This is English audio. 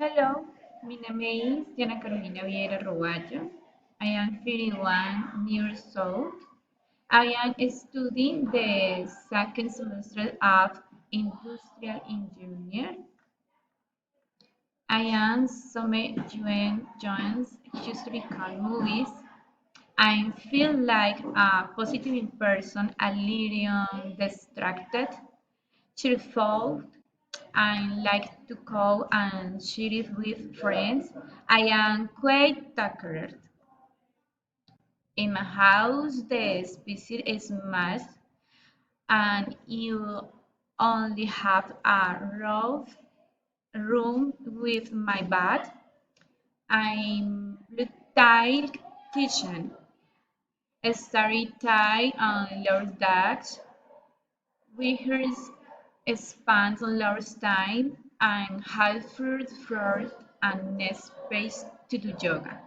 Hello, my name is Diana Carolina Vieira Roballo. I am 31 years old. I am studying the second semester of Industrial Engineer. I am some joins historical movies. I feel like a positive person, a little distracted, cheerful. I like to go and share it with friends. I am quite talkative. In my house, the space is small, and you only have a rough room with my bed. I'm blue-tile kitchen, starry tile on lower decks, rehearse spans on lower time, and half fruit floor and next space to do yoga.